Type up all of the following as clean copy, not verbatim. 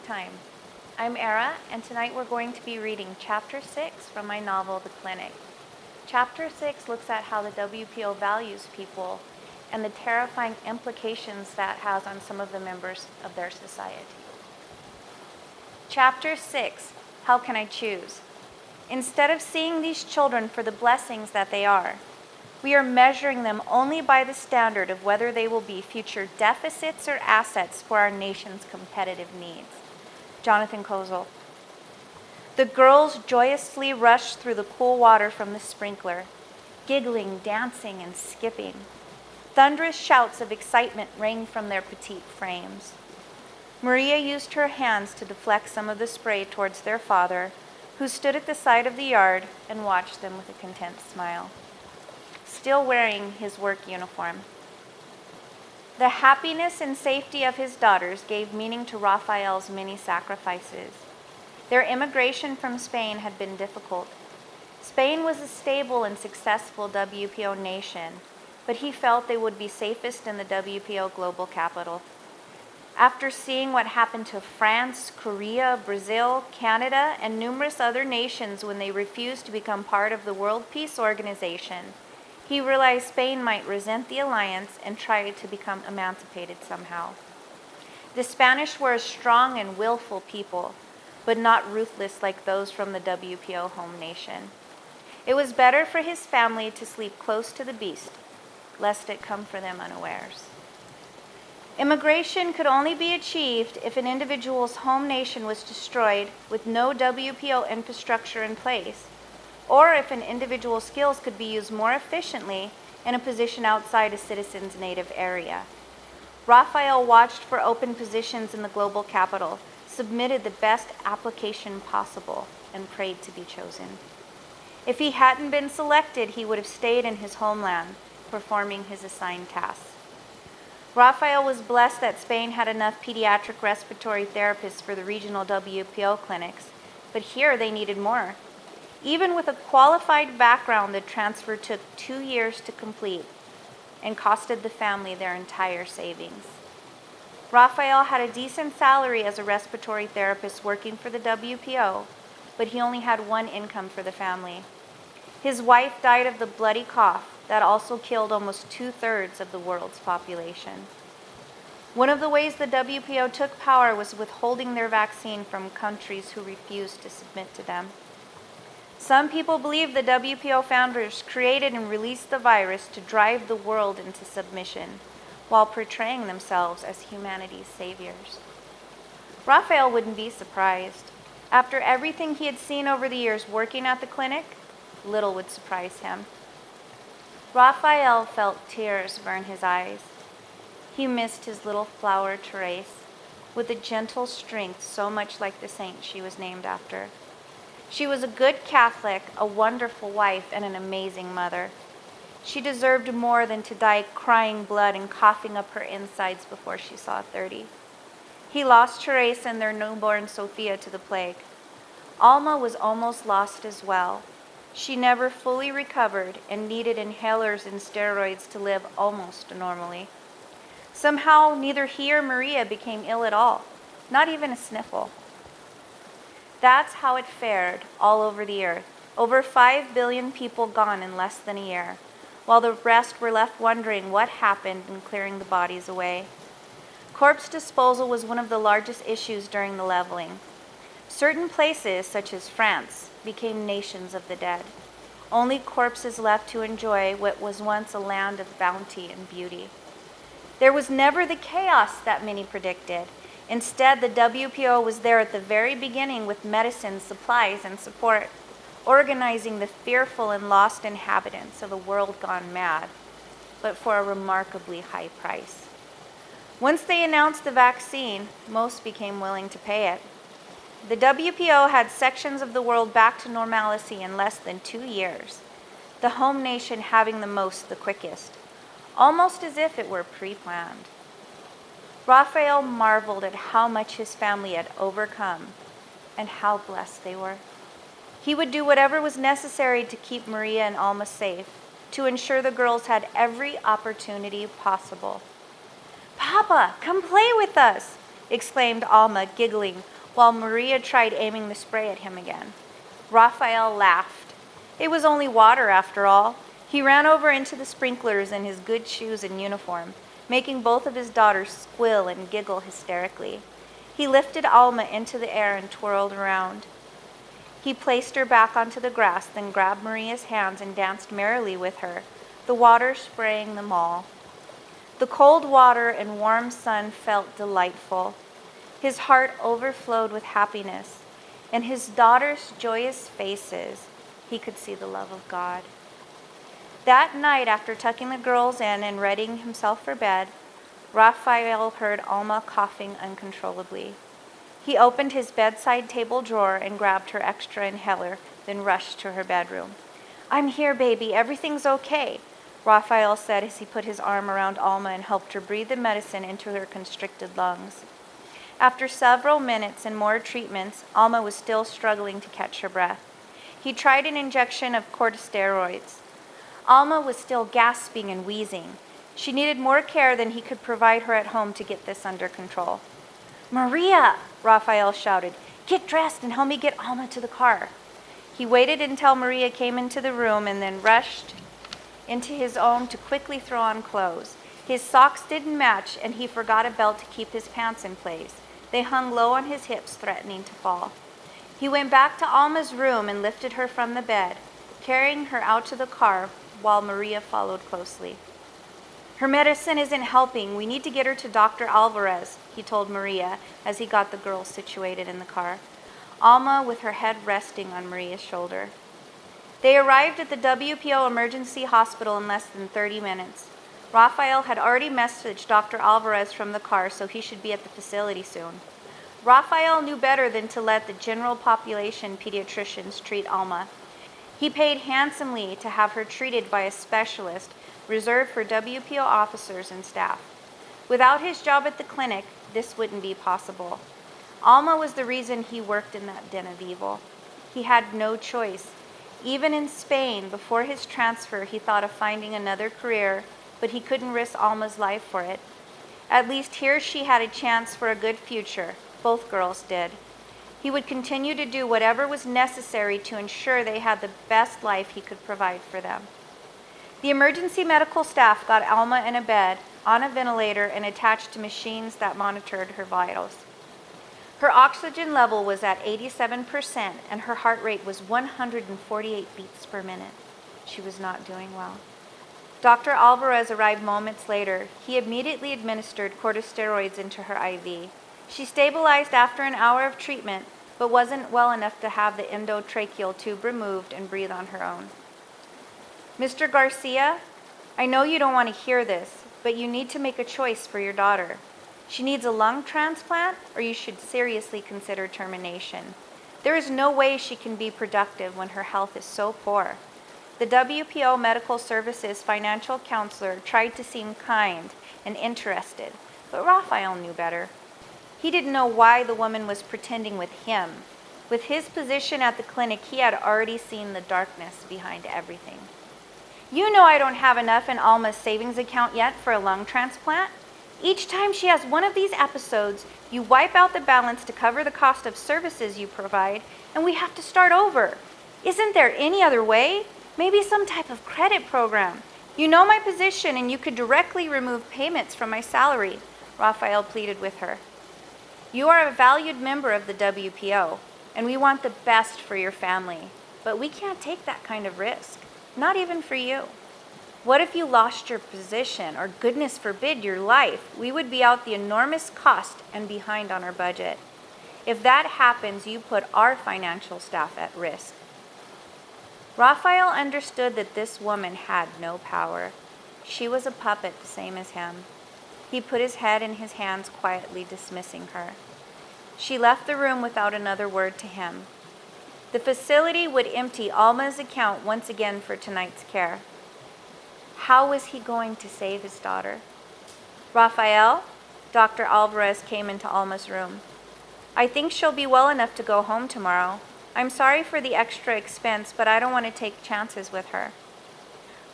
Storytime. I'm E.R.A, and tonight we're going to be reading Chapter 6 from my novel, The Clinic. Chapter 6 looks at how the WPO values people and the terrifying implications that has on some of the members of their society. Chapter 6, How Can I Choose? Instead of seeing these children for the blessings that they are, we are measuring them only by the standard of whether they will be future deficits or assets for our nation's competitive needs. Jonathan Kozel. The girls joyously rushed through the cool water from the sprinkler, giggling, dancing, and skipping. Thunderous shouts of excitement rang from their petite frames. Maria used her hands to deflect some of the spray towards their father, who stood at the side of the yard and watched them with a content smile, still wearing his work uniform. The happiness and safety of his daughters gave meaning to Raphael's many sacrifices. Their immigration from Spain had been difficult. Spain was a stable and successful WPO nation, but he felt they would be safest in the WPO global capital. After seeing what happened to France, Korea, Brazil, Canada, and numerous other nations when they refused to become part of the World Peace Organization, he realized Spain might resent the alliance and try to become emancipated somehow. The Spanish were a strong and willful people, but not ruthless like those from the WPO home nation. It was better for his family to sleep close to the beast, lest it come for them unawares. Immigration could only be achieved if an individual's home nation was destroyed with no WPO infrastructure in place, or if an individual's skills could be used more efficiently in a position outside a citizen's native area. Raphael watched for open positions in the global capital, submitted the best application possible, and prayed to be chosen. If he hadn't been selected, he would have stayed in his homeland, performing his assigned tasks. Raphael was blessed that Spain had enough pediatric respiratory therapists for the regional WPO clinics, but here they needed more. Even with a qualified background, the transfer took 2 years to complete and costed the family their entire savings. Raphael had a decent salary as a respiratory therapist working for the WPO, but he only had one income for the family. His wife died of the bloody cough that also killed almost 2/3 of the world's population. One of the ways the WPO took power was withholding their vaccine from countries who refused to submit to them. Some people believe the WPO founders created and released the virus to drive the world into submission, while portraying themselves as humanity's saviors. Raphael wouldn't be surprised. After everything he had seen over the years working at the clinic, little would surprise him. Raphael felt tears burn his eyes. He missed his little flower Therese, with a gentle strength so much like the saint she was named after. She was a good Catholic, a wonderful wife, and an amazing mother. She deserved more than to die crying blood and coughing up her insides before she saw 30. He lost Therese and their newborn Sophia to the plague. Alma was almost lost as well. She never fully recovered and needed inhalers and steroids to live almost normally. Somehow, neither he or Maria became ill at all, not even a sniffle. That's how it fared all over the earth. Over 5 billion people gone in less than a year, while the rest were left wondering what happened and clearing the bodies away. Corpse disposal was one of the largest issues during the leveling. Certain places, such as France, became nations of the dead. Only corpses left to enjoy what was once a land of bounty and beauty. There was never the chaos that many predicted. Instead, the WPO was there at the very beginning with medicine, supplies, and support, organizing the fearful and lost inhabitants of a world gone mad, but for a remarkably high price. Once they announced the vaccine, most became willing to pay it. The WPO had sections of the world back to normalcy in less than 2 years, the home nation having the most the quickest, almost as if it were pre-planned. Raphael marveled at how much his family had overcome and how blessed they were. He would do whatever was necessary to keep Maria and Alma safe, to ensure the girls had every opportunity possible. "Papa, come play with us," exclaimed Alma, giggling, while Maria tried aiming the spray at him again. Raphael laughed. It was only water, after all. He ran over into the sprinklers in his good shoes and uniform, making both of his daughters squeal and giggle hysterically. He lifted Alma into the air and twirled around. He placed her back onto the grass, then grabbed Maria's hands and danced merrily with her, the water spraying them all. The cold water and warm sun felt delightful. His heart overflowed with happiness. In his daughters' joyous faces, he could see the love of God. That night, after tucking the girls in and readying himself for bed, Raphael heard Alma coughing uncontrollably. He opened his bedside table drawer and grabbed her extra inhaler, then rushed to her bedroom. "I'm here, baby. Everything's okay," Raphael said as he put his arm around Alma and helped her breathe the medicine into her constricted lungs. After several minutes and more treatments, Alma was still struggling to catch her breath. He tried an injection of corticosteroids. Alma was still gasping and wheezing. She needed more care than he could provide her at home to get this under control. "Maria!" Raphael shouted. "Get dressed and help me get Alma to the car." He waited until Maria came into the room and then rushed into his own to quickly throw on clothes. His socks didn't match, and he forgot a belt to keep his pants in place. They hung low on his hips, threatening to fall. He went back to Alma's room and lifted her from the bed, carrying her out to the car while Maria followed closely. "Her medicine isn't helping. We need to get her to Dr. Alvarez," he told Maria as he got the girls situated in the car, Alma with her head resting on Maria's shoulder. They arrived at the WPO emergency hospital in less than 30 minutes. Raphael had already messaged Dr. Alvarez from the car, so he should be at the facility soon. Raphael knew better than to let the general population pediatricians treat Alma. He paid handsomely to have her treated by a specialist reserved for WPO officers and staff. Without his job at the clinic, this wouldn't be possible. Alma was the reason he worked in that den of evil. He had no choice. Even in Spain, before his transfer, he thought of finding another career, but he couldn't risk Alma's life for it. At least here she had a chance for a good future. Both girls did. He would continue to do whatever was necessary to ensure they had the best life he could provide for them. The emergency medical staff got Alma in a bed, on a ventilator, and attached to machines that monitored her vitals. Her oxygen level was at 87%, and her heart rate was 148 beats per minute. She was not doing well. Dr. Alvarez arrived moments later. He immediately administered corticosteroids into her IV. She stabilized after an hour of treatment, but wasn't well enough to have the endotracheal tube removed and breathe on her own. "Mr. Garcia, I know you don't want to hear this, but you need to make a choice for your daughter. She needs a lung transplant, or you should seriously consider termination. There is no way she can be productive when her health is so poor." The WPO Medical Services financial counselor tried to seem kind and interested, but Raphael knew better. He didn't know why the woman was pretending with him. With his position at the clinic, he had already seen the darkness behind everything. "You know I don't have enough in Alma's savings account yet for a lung transplant. Each time she has one of these episodes, you wipe out the balance to cover the cost of services you provide, and we have to start over. Isn't there any other way? Maybe some type of credit program. You know my position, and you could directly remove payments from my salary," Raphael pleaded with her. "You are a valued member of the WPO, and we want the best for your family, but we can't take that kind of risk, not even for you. What if you lost your position, or goodness forbid, your life? We would be out the enormous cost and behind on our budget. If that happens, you put our financial staff at risk." Raphael understood that this woman had no power. She was a puppet, the same as him. He put his head in his hands, quietly dismissing her. She left the room without another word to him. The facility would empty Alma's account once again for tonight's care. How was he going to save his daughter? "Raphael," Dr. Alvarez came into Alma's room. "I think she'll be well enough to go home tomorrow. I'm sorry for the extra expense, but I don't want to take chances with her."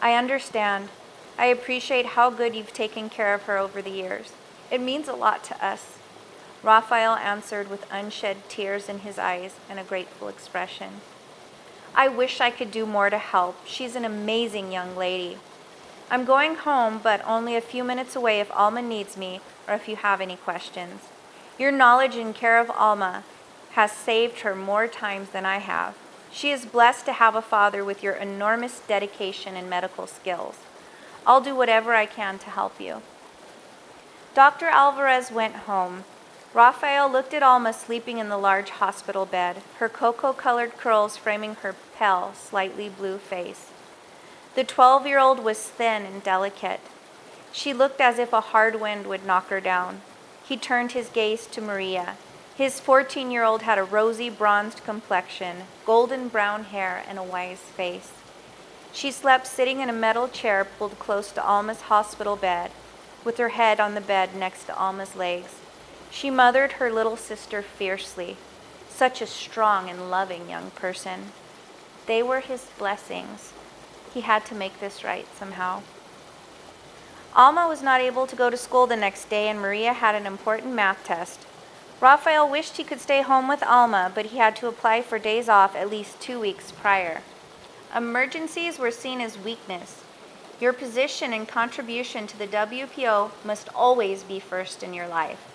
"I understand. I appreciate how good you've taken care of her over the years. It means a lot to us." Raphael answered with unshed tears in his eyes and a grateful expression. I wish I could do more to help. She's an amazing young lady. I'm going home, but only a few minutes away if Alma needs me or if you have any questions. Your knowledge and care of Alma has saved her more times than I have. She is blessed to have a father with your enormous dedication and medical skills. I'll do whatever I can to help you. Dr. Alvarez went home. Raphael looked at Alma sleeping in the large hospital bed, her cocoa-colored curls framing her pale, slightly blue face. The 12-year-old was thin and delicate. She looked as if a hard wind would knock her down. He turned his gaze to Maria. His 14-year-old had a rosy, bronzed complexion, golden brown hair, and a wise face. She slept sitting in a metal chair pulled close to Alma's hospital bed, with her head on the bed next to Alma's legs. She mothered her little sister fiercely. Such a strong and loving young person. They were his blessings. He had to make this right somehow. Alma was not able to go to school the next day, and Maria had an important math test. Raphael wished he could stay home with Alma, but he had to apply for days off at least 2 weeks prior. Emergencies were seen as weakness. Your position and contribution to the WPO must always be first in your life.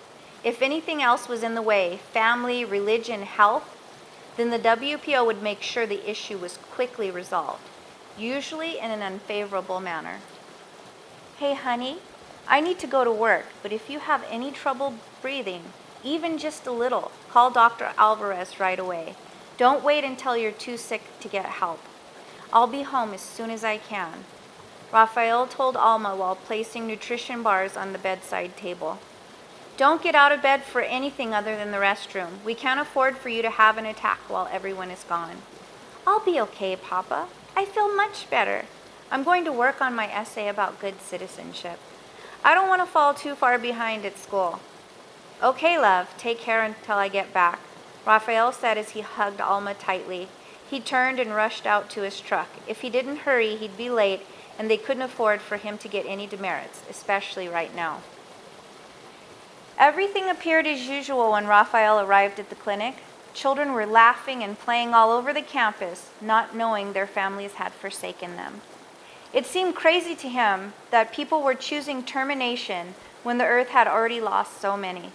If anything else was in the way, family, religion, health, then the WPO would make sure the issue was quickly resolved, usually in an unfavorable manner. Hey, honey, I need to go to work, but if you have any trouble breathing, even just a little, call Dr. Alvarez right away. Don't wait until you're too sick to get help. I'll be home as soon as I can. Raphael told Alma while placing nutrition bars on the bedside table. Don't get out of bed for anything other than the restroom. We can't afford for you to have an attack while everyone is gone. I'll be okay, Papa. I feel much better. I'm going to work on my essay about good citizenship. I don't want to fall too far behind at school. Okay, love. Take care until I get back, Raphael said as he hugged Alma tightly. He turned and rushed out to his truck. If he didn't hurry, he'd be late, and they couldn't afford for him to get any demerits, especially right now. Everything appeared as usual when Raphael arrived at the clinic. Children were laughing and playing all over the campus, not knowing their families had forsaken them. It seemed crazy to him that people were choosing termination when the earth had already lost so many.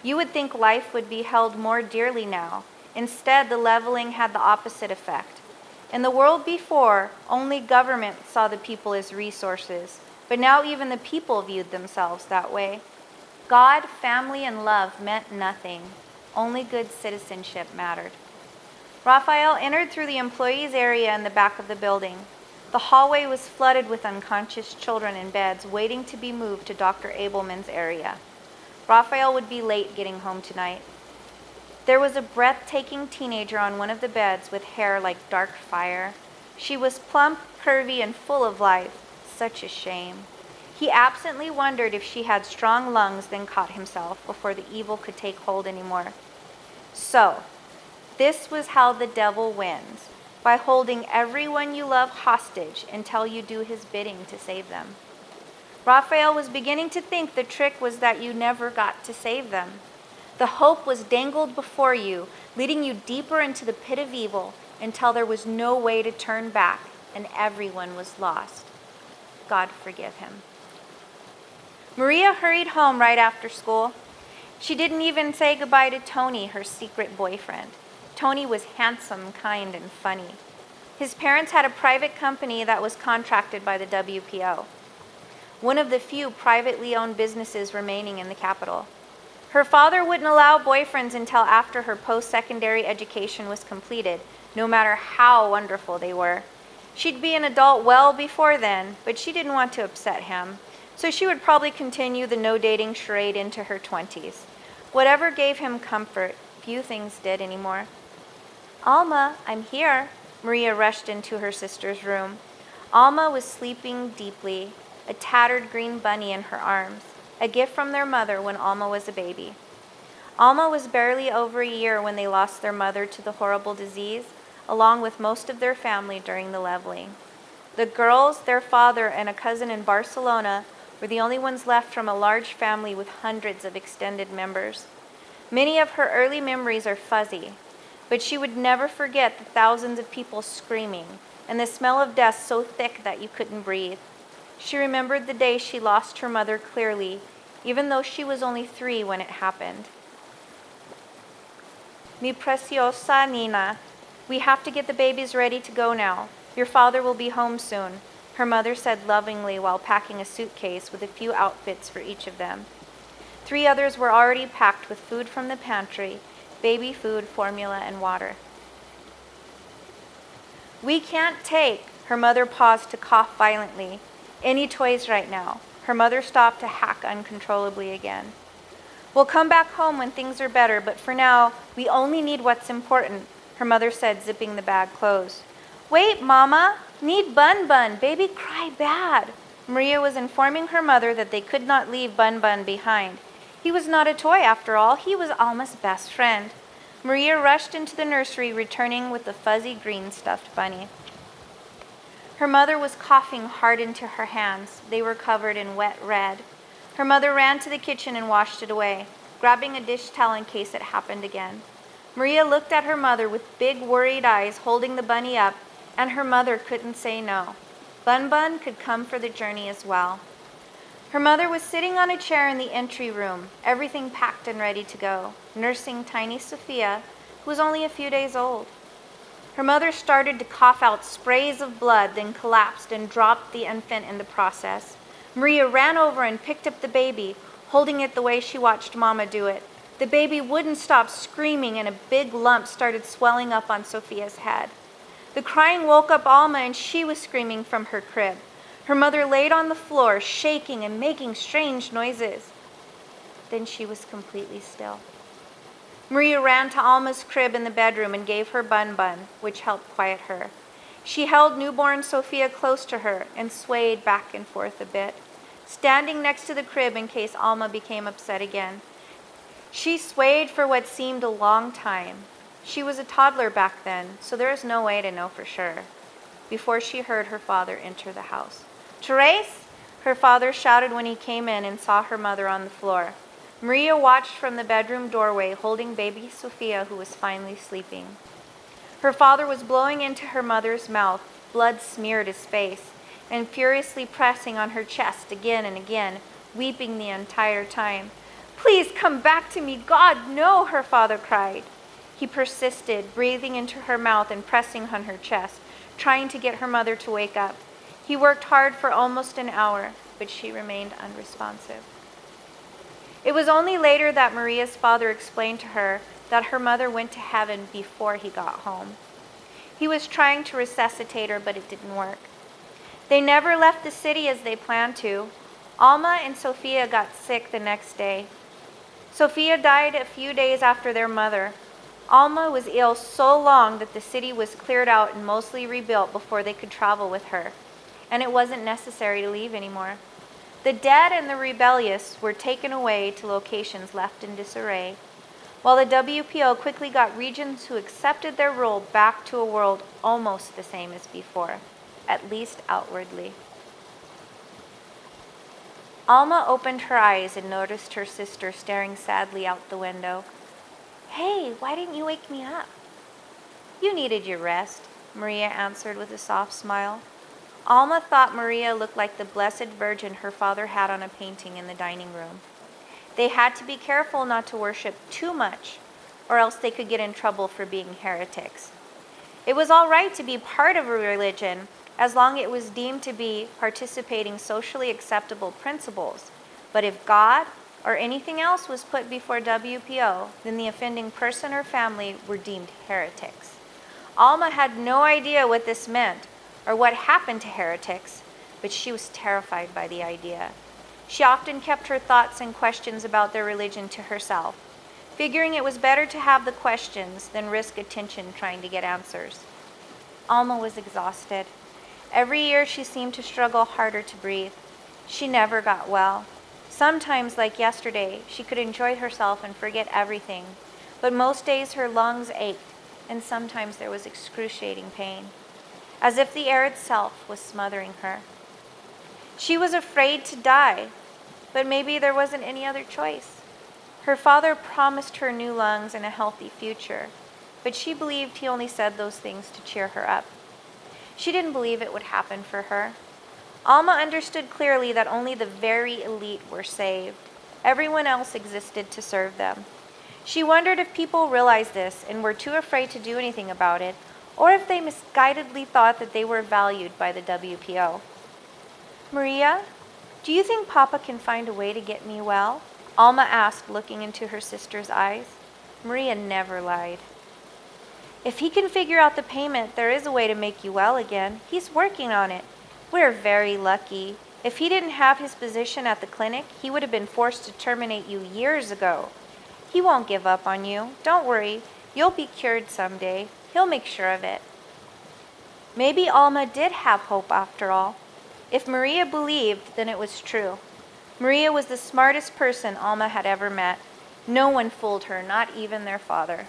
You would think life would be held more dearly now. Instead, the leveling had the opposite effect. In the world before, only government saw the people as resources, but now even the people viewed themselves that way. God, family, and love meant nothing. Only good citizenship mattered. Raphael entered through the employees' area in the back of the building. The hallway was flooded with unconscious children in beds waiting to be moved to Dr. Abelman's area. Raphael would be late getting home tonight. There was a breathtaking teenager on one of the beds with hair like dark fire. She was plump, curvy, and full of life. Such a shame. He absently wondered if she had strong lungs, then caught himself before the evil could take hold anymore. So, this was how the devil wins, by holding everyone you love hostage until you do his bidding to save them. Raphael was beginning to think the trick was that you never got to save them. The hope was dangled before you, leading you deeper into the pit of evil until there was no way to turn back and everyone was lost. God forgive him. Maria hurried home right after school. She didn't even say goodbye to Tony, her secret boyfriend. Tony was handsome, kind, and funny. His parents had a private company that was contracted by the WPO, one of the few privately owned businesses remaining in the capital. Her father wouldn't allow boyfriends until after her post-secondary education was completed, no matter how wonderful they were. She'd be an adult well before then, but she didn't want to upset him, so she would probably continue the no-dating charade into her 20s. Whatever gave him comfort, few things did anymore. Alma, I'm here. Maria rushed into her sister's room. Alma was sleeping deeply, a tattered green bunny in her arms, a gift from their mother when Alma was a baby. Alma was barely over a year when they lost their mother to the horrible disease, along with most of their family during the leveling. The girls, their father, and a cousin in Barcelona were the only ones left from a large family with hundreds of extended members. Many of her early memories are fuzzy, but she would never forget the thousands of people screaming and the smell of death so thick that you couldn't breathe. She remembered the day she lost her mother clearly, even though she was only 3 when it happened. Mi preciosa Nina, we have to get the babies ready to go now. Your father will be home soon, her mother said lovingly while packing a suitcase with a few outfits for each of them. 3 others were already packed with food from the pantry, baby food, formula, and water. We can't take, her mother paused to cough violently, any toys right now. Her mother stopped to hack uncontrollably again. We'll come back home when things are better, but for now, we only need what's important, her mother said, zipping the bag closed. Wait, Mama, need Bun Bun, baby cry bad. Maria was informing her mother that they could not leave Bun Bun behind. He was not a toy after all, he was Alma's best friend. Maria rushed into the nursery, returning with the fuzzy green stuffed bunny. Her mother was coughing hard into her hands. They were covered in wet red. Her mother ran to the kitchen and washed it away, grabbing a dish towel in case it happened again. Maria looked at her mother with big worried eyes, holding the bunny up, and her mother couldn't say no. Bun Bun could come for the journey as well. Her mother was sitting on a chair in the entry room, everything packed and ready to go, nursing tiny Sophia, who was only a few days old. Her mother started to cough out sprays of blood, then collapsed and dropped the infant in the process. Maria ran over and picked up the baby, holding it the way she watched Mama do it. The baby wouldn't stop screaming, and a big lump started swelling up on Sophia's head. The crying woke up Alma, and she was screaming from her crib. Her mother laid on the floor, shaking and making strange noises. Then she was completely still. Maria ran to Alma's crib in the bedroom and gave her Bun Bun, which helped quiet her. She held newborn Sophia close to her and swayed back and forth a bit, standing next to the crib in case Alma became upset again. She swayed for what seemed a long time. She was a toddler back then, so there is no way to know for sure, before she heard her father enter the house. Therese, her father shouted when he came in and saw her mother on the floor. Maria watched from the bedroom doorway, holding baby Sophia, who was finally sleeping. Her father was blowing into her mother's mouth, blood smeared his face, and furiously pressing on her chest again and again, weeping the entire time. Please come back to me, God, no, her father cried. He persisted, breathing into her mouth and pressing on her chest, trying to get her mother to wake up. He worked hard for almost an hour, but she remained unresponsive. It was only later that Maria's father explained to her that her mother went to heaven before he got home. He was trying to resuscitate her, but it didn't work. They never left the city as they planned to. Alma and Sophia got sick the next day. Sophia died a few days after their mother. Alma was ill so long that the city was cleared out and mostly rebuilt before they could travel with her, and it wasn't necessary to leave anymore. The dead and the rebellious were taken away to locations left in disarray, while the WPO quickly got regions who accepted their role back to a world almost the same as before, at least outwardly. Alma opened her eyes and noticed her sister staring sadly out the window. Hey, why didn't you wake me up? You needed your rest, Maria answered with a soft smile. Alma thought Maria looked like the Blessed Virgin her father had on a painting in the dining room. They had to be careful not to worship too much, or else they could get in trouble for being heretics. It was all right to be part of a religion as long as it was deemed to be participating socially acceptable principles. But if God or anything else was put before WPO, then the offending person or family were deemed heretics. Alma had no idea what this meant or what happened to heretics, but she was terrified by the idea. She often kept her thoughts and questions about their religion to herself, figuring it was better to have the questions than risk attention trying to get answers. Alma was exhausted. Every year she seemed to struggle harder to breathe. She never got well. Sometimes, like yesterday, she could enjoy herself and forget everything, but most days her lungs ached, and sometimes there was excruciating pain, as if the air itself was smothering her. She was afraid to die, but maybe there wasn't any other choice. Her father promised her new lungs and a healthy future, but she believed he only said those things to cheer her up. She didn't believe it would happen for her. Alma understood clearly that only the very elite were saved. Everyone else existed to serve them. She wondered if people realized this and were too afraid to do anything about it, or if they misguidedly thought that they were valued by the WPO. "Maria, do you think Papa can find a way to get me well?" Alma asked, looking into her sister's eyes. Maria never lied. "If he can figure out the payment, there is a way to make you well again. He's working on it. We're very lucky. If he didn't have his position at the clinic, he would have been forced to terminate you years ago. He won't give up on you. Don't worry. You'll be cured someday. He'll make sure of it." Maybe Alma did have hope after all. If Maria believed, then it was true. Maria was the smartest person Alma had ever met. No one fooled her, not even their father.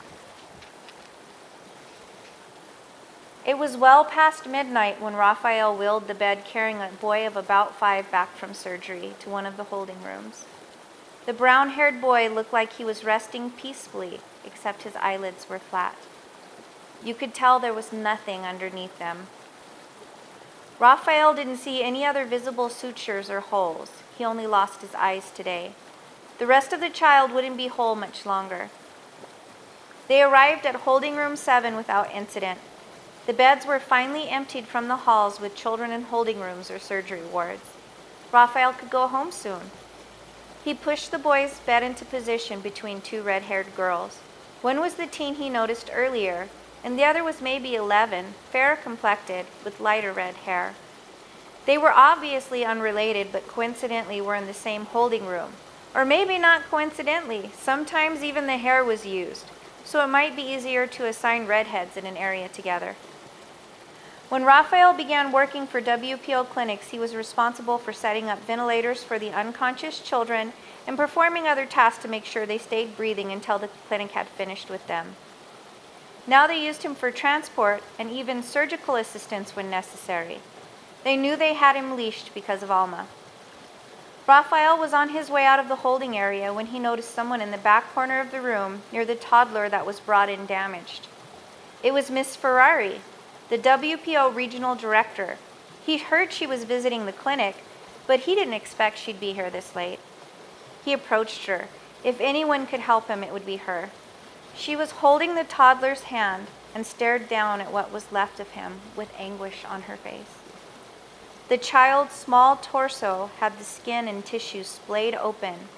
It was well past midnight when Raphael wheeled the bed carrying a boy of about 5 back from surgery to one of the holding rooms. The brown-haired boy looked like he was resting peacefully, except his eyelids were flat. You could tell there was nothing underneath them. Raphael didn't see any other visible sutures or holes. He only lost his eyes today. The rest of the child wouldn't be whole much longer. They arrived at holding room 7 without incident. The beds were finally emptied from the halls with children in holding rooms or surgery wards. Raphael could go home soon. He pushed the boy's bed into position between 2 red-haired girls. One was the teen he noticed earlier, and the other was maybe 11, fair-complected, with lighter red hair. They were obviously unrelated, but coincidentally were in the same holding room. Or maybe not coincidentally, sometimes even the hair was used, so it might be easier to assign redheads in an area together. When Raphael began working for WPO clinics, he was responsible for setting up ventilators for the unconscious children and performing other tasks to make sure they stayed breathing until the clinic had finished with them. Now they used him for transport and even surgical assistance when necessary. They knew they had him leashed because of Alma. Raphael was on his way out of the holding area when he noticed someone in the back corner of the room near the toddler that was brought in damaged. It was Miss Ferrari, the WPO regional director. He heard she was visiting the clinic, but he didn't expect she'd be here this late. He approached her. If anyone could help him, it would be her. She was holding the toddler's hand and stared down at what was left of him with anguish on her face. The child's small torso had the skin and tissue splayed open,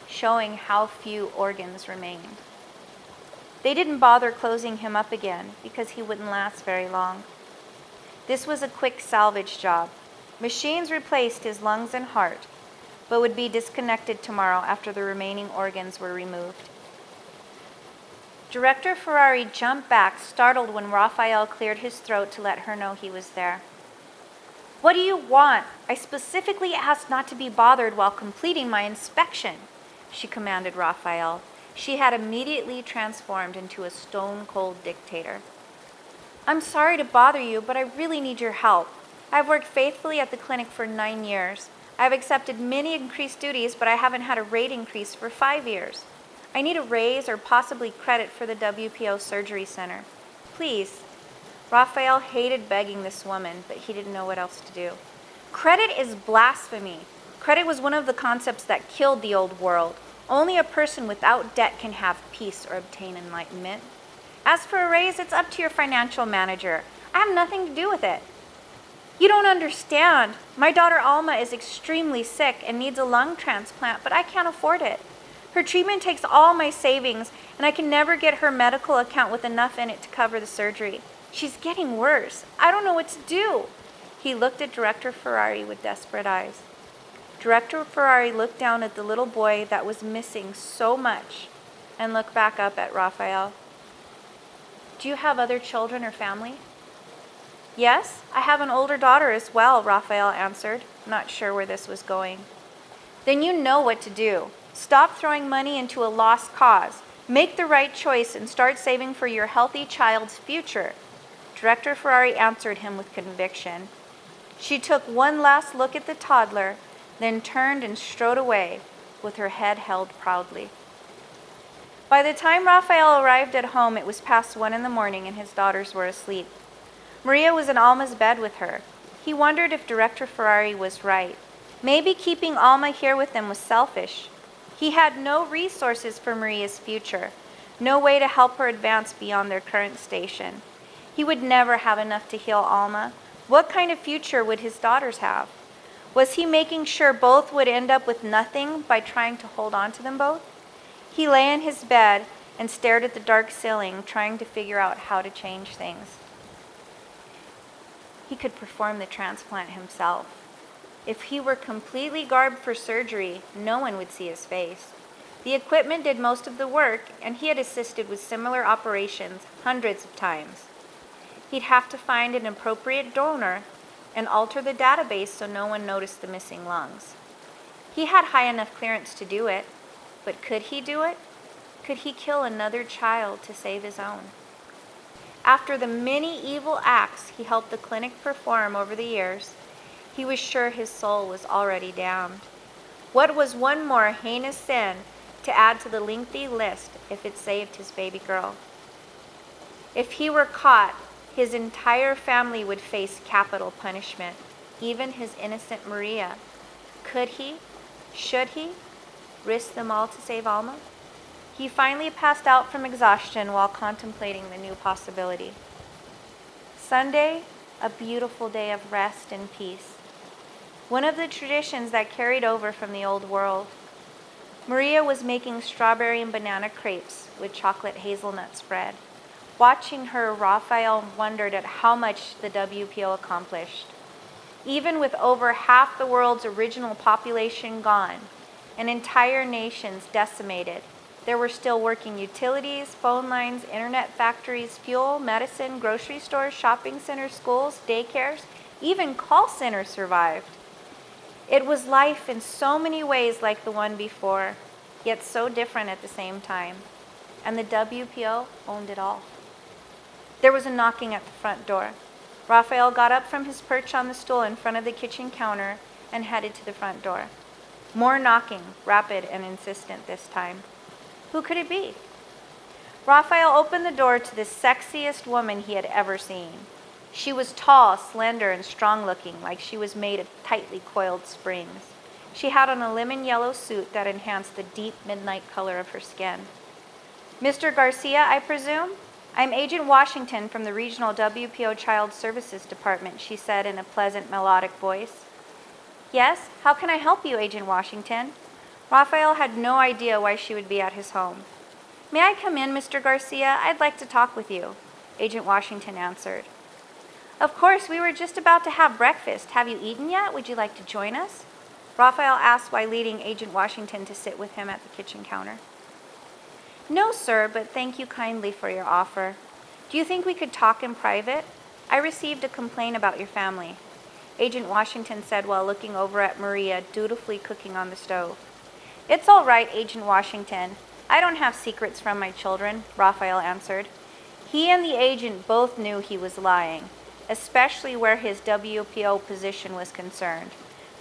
showing how few organs remained. They didn't bother closing him up again because he wouldn't last very long. This was a quick salvage job. Machines replaced his lungs and heart, but would be disconnected tomorrow after the remaining organs were removed. Director Ferrari jumped back, startled when Raphael cleared his throat to let her know he was there. "What do you want? I specifically asked not to be bothered while completing my inspection," she commanded Raphael. She had immediately transformed into a stone-cold dictator. "I'm sorry to bother you, but I really need your help. I've worked faithfully at the clinic for 9 years. I've accepted many increased duties, but I haven't had a rate increase for 5 years. I need a raise or possibly credit for the WPO surgery center. Please." Raphael hated begging this woman, but he didn't know what else to do. Credit is blasphemy. Credit was one of the concepts that killed the old world. Only a person without debt can have peace or obtain enlightenment. As for a raise, it's up to your financial manager. I have nothing to do with it. "You don't understand. My daughter Alma is extremely sick and needs a lung transplant, but I can't afford it. Her treatment takes all my savings, and I can never get her medical account with enough in it to cover the surgery. She's getting worse. I don't know what to do." He looked at Director Ferrari with desperate eyes. Director Ferrari looked down at the little boy that was missing so much and looked back up at Raphael. "Do you have other children or family?" "Yes, I have an older daughter as well," Raphael answered, not sure where this was going. "Then you know what to do. Stop throwing money into a lost cause. Make the right choice and start saving for your healthy child's future." Director Ferrari answered him with conviction. She took one last look at the toddler, then turned and strode away with her head held proudly. By the time Raphael arrived at home, it was past 1 in the morning and his daughters were asleep. Maria was in Alma's bed with her. He wondered if Director Ferrari was right. Maybe keeping Alma here with them was selfish. He had no resources for Maria's future, no way to help her advance beyond their current station. He would never have enough to heal Alma. What kind of future would his daughters have? Was he making sure both would end up with nothing by trying to hold on to them both? He lay in his bed and stared at the dark ceiling, trying to figure out how to change things. He could perform the transplant himself. If he were completely garbed for surgery, no one would see his face. The equipment did most of the work, and he had assisted with similar operations hundreds of times. He'd have to find an appropriate donor and alter the database so no one noticed the missing lungs. He had high enough clearance to do it, but could he do it? Could he kill another child to save his own? After the many evil acts he helped the clinic perform over the years, he was sure his soul was already damned. What was one more heinous sin to add to the lengthy list if it saved his baby girl? If he were caught, his entire family would face capital punishment, even his innocent Maria. Could he, should he, risk them all to save Alma? He finally passed out from exhaustion while contemplating the new possibility. Sunday, a beautiful day of rest and peace. One of the traditions that carried over from the old world. Maria was making strawberry and banana crepes with chocolate hazelnut spread. Watching her, Raphael wondered at how much the WPO accomplished. Even with over half the world's original population gone, and entire nations decimated, there were still working utilities, phone lines, internet factories, fuel, medicine, grocery stores, shopping centers, schools, daycares, even call centers survived. It was life in so many ways like the one before, yet so different at the same time. And the WPO owned it all. There was a knocking at the front door. Raphael got up from his perch on the stool in front of the kitchen counter and headed to the front door. More knocking, rapid and insistent this time. Who could it be? Raphael opened the door to the sexiest woman he had ever seen. She was tall, slender, and strong-looking, like she was made of tightly coiled springs. She had on a lemon yellow suit that enhanced the deep midnight color of her skin. Mr. Garcia, I presume? I'm Agent Washington from the Regional WPO Child Services Department, she said in a pleasant, melodic voice. Yes, how can I help you, Agent Washington? Raphael had no idea why she would be at his home. May I come in, Mr. Garcia? I'd like to talk with you, Agent Washington answered. Of course, we were just about to have breakfast. Have you eaten yet? Would you like to join us? Raphael asked while leading Agent Washington to sit with him at the kitchen counter. No, sir, but thank you kindly for your offer. Do you think we could talk in private? I received a complaint about your family, Agent Washington said while looking over at Maria dutifully cooking on the stove. It's all right, Agent Washington. I don't have secrets from my children, Raphael answered. He and the agent both knew he was lying, especially where his WPO position was concerned,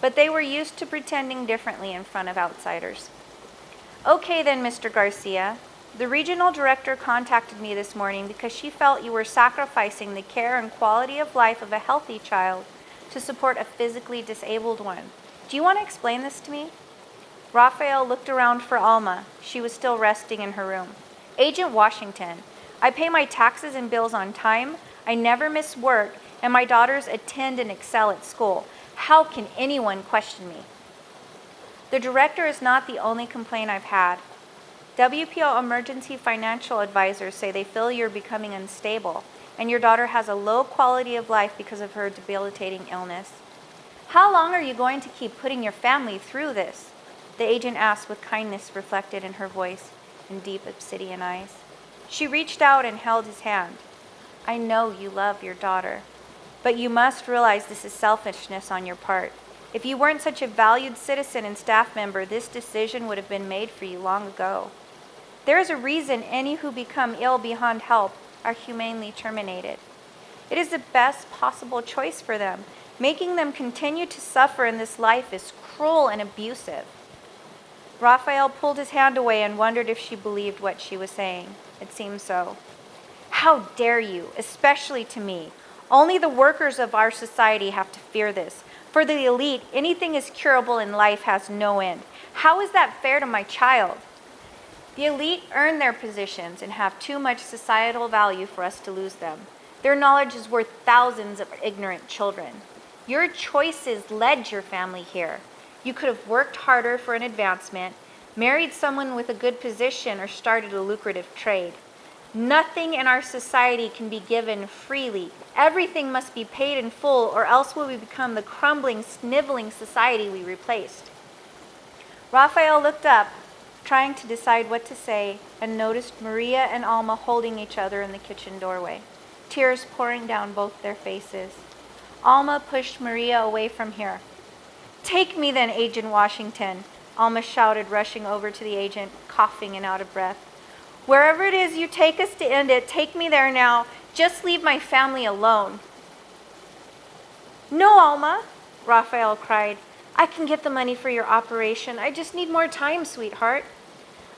but they were used to pretending differently in front of outsiders. Okay then, Mr. Garcia. The regional director contacted me this morning because she felt you were sacrificing the care and quality of life of a healthy child to support a physically disabled one. Do you want to explain this to me? Raphael looked around for Alma. She was still resting in her room. Agent Washington, I pay my taxes and bills on time, I never miss work, and my daughters attend and excel at school. How can anyone question me? The director is not the only complaint I've had. WPO emergency financial advisors say they feel you're becoming unstable, and your daughter has a low quality of life because of her debilitating illness. How long are you going to keep putting your family through this? The agent asked with kindness reflected in her voice and deep obsidian eyes. She reached out and held his hand. I know you love your daughter, but you must realize this is selfishness on your part. If you weren't such a valued citizen and staff member, this decision would have been made for you long ago. There is a reason any who become ill beyond help are humanely terminated. It is the best possible choice for them. Making them continue to suffer in this life is cruel and abusive. Raphael pulled his hand away and wondered if she believed what she was saying. It seemed so. How dare you, especially to me? Only the workers of our society have to fear this. For the elite, anything is curable and life has no end. How is that fair to my child? The elite earn their positions and have too much societal value for us to lose them. Their knowledge is worth thousands of ignorant children. Your choices led your family here. You could have worked harder for an advancement, married someone with a good position, or started a lucrative trade. Nothing in our society can be given freely. Everything must be paid in full, or else will we become the crumbling, sniveling society we replaced. Raphael looked up, trying to decide what to say, and noticed Maria and Alma holding each other in the kitchen doorway, tears pouring down both their faces. Alma pushed Maria away from here. Take me then, Agent Washington, Alma shouted, rushing over to the agent, coughing and out of breath. Wherever it is you take us to end it, take me there now. Just leave my family alone. No, Alma, Raphael cried. I can get the money for your operation. I just need more time, sweetheart.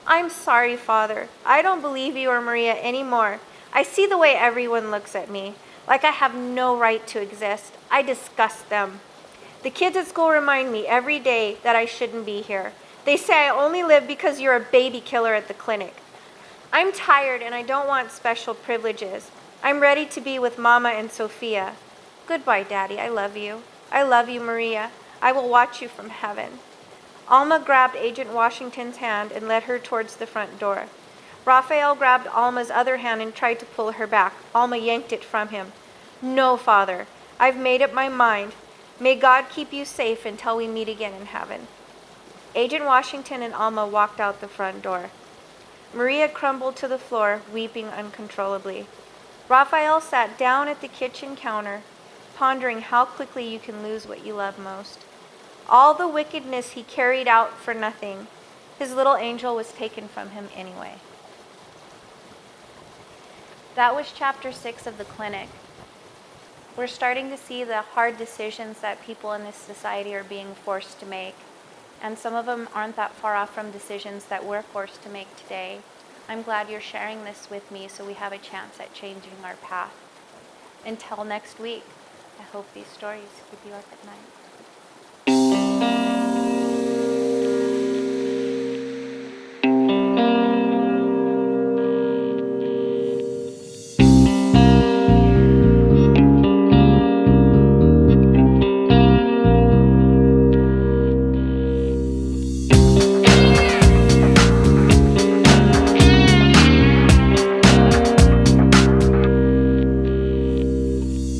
I'm sorry, Father. I don't believe you or Maria anymore. I see the way everyone looks at me, like I have no right to exist. I disgust them. The kids at school remind me every day that I shouldn't be here. They say I only live because you're a baby killer at the clinic. I'm tired and I don't want special privileges. I'm ready to be with Mama and Sophia. Goodbye, Daddy. I love you. I love you, Maria. I will watch you from heaven. Alma grabbed Agent Washington's hand and led her towards the front door. Raphael grabbed Alma's other hand and tried to pull her back. Alma yanked it from him. No, Father. I've made up my mind. May God keep you safe until we meet again in heaven. Agent Washington and Alma walked out the front door. Maria crumbled to the floor, weeping uncontrollably. Raphael sat down at the kitchen counter, pondering how quickly you can lose what you love most. All the wickedness he carried out for nothing. His little angel was taken from him anyway. That was chapter 6 of The Clinic. We're starting to see the hard decisions that people in this society are being forced to make. And some of them aren't that far off from decisions that we're forced to make today. I'm glad you're sharing this with me so we have a chance at changing our path. Until next week, I hope these stories keep you up at night.